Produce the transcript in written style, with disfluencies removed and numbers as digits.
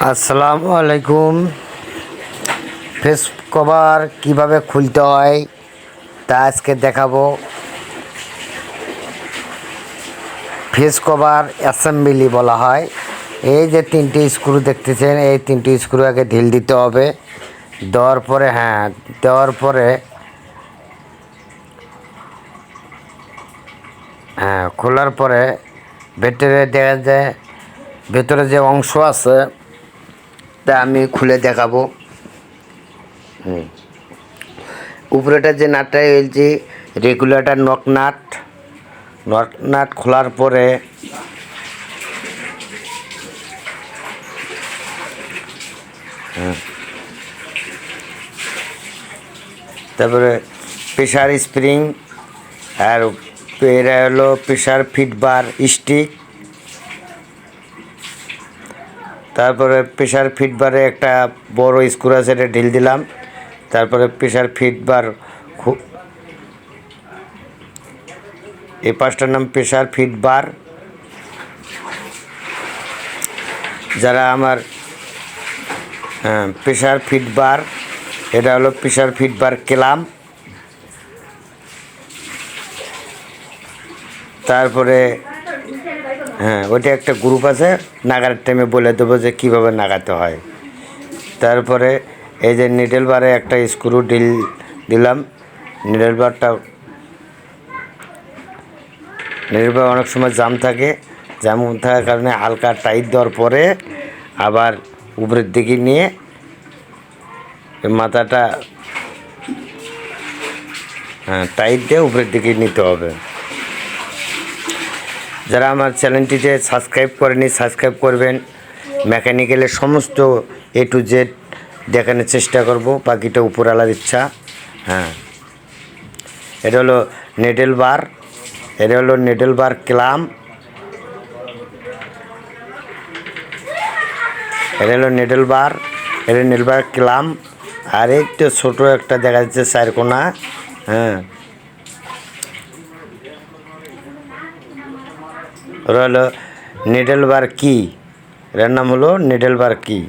আসসালামু আলাইকুম। Face cover কিভাবে খুলতে হয় তা আজকে দেখাবো। ফেস কভার অ্যাসেম্বলি বলা হয়। এই যে তিনটি স্ক্রু দেখতেছেন, এই তিনটি স্ক্রু আগে ঢিল দিতে হবে। দেওয়ার পরে খোলার পরে ভেতরে দেখা যায়, ভেতরে যে অংশ আছে তা আমি খুলে দেখাবো। উপরেটা যে নাটটা হয়েছে রেগুলেটর নট খোলার পরে তারপরে প্রেশার স্প্রিং, আর এরা হলো প্রেশার ফিডবার স্টিক। তারপরে প্রেশার ফিডবারে একটা বড় স্ক্রু আছে, এটা ঢিল দিলাম। তারপরে প্রেশার ফিডবার এই পাঁচটার নাম প্রেশার ফিডবার। যারা আমার প্রেশার ফিডবার, এটা হলো প্রেশার ফিডবার ক্লাম। তারপরে ওইটা একটা গ্রুপ আছে, নাগারের টাইমে বলে দেবো যে কীভাবে নাগাতে হয়। তারপরে এই যে নিডেল বারে একটা স্ক্রু ঢিল দিলাম। নিডেল বার অনেক সময় জাম থাকার কারণে হালকা টাইট দেওয়ার পরে আবার উপরের দিকে নিয়ে মাথাটা টাইট দিয়ে উপরের দিকে নিতে হবে। যারা আমার চ্যানেলটিতে সাবস্ক্রাইব করেনি, সাবস্ক্রাইব করবেন। মেকানিক্যালের সমস্ত A to Z দেখানোর চেষ্টা করব, বাকিটা উপরওয়ালার ইচ্ছা। এটা হলো নিডেল বার ক্লাম, এটা হলো নিডেল বার ক্লাম। আর একটু ছোটো একটা দেখা যাচ্ছে চারকোনা। ওরা হলো নিডেল বার কি, এর নাম হলো নিডেল বার কি।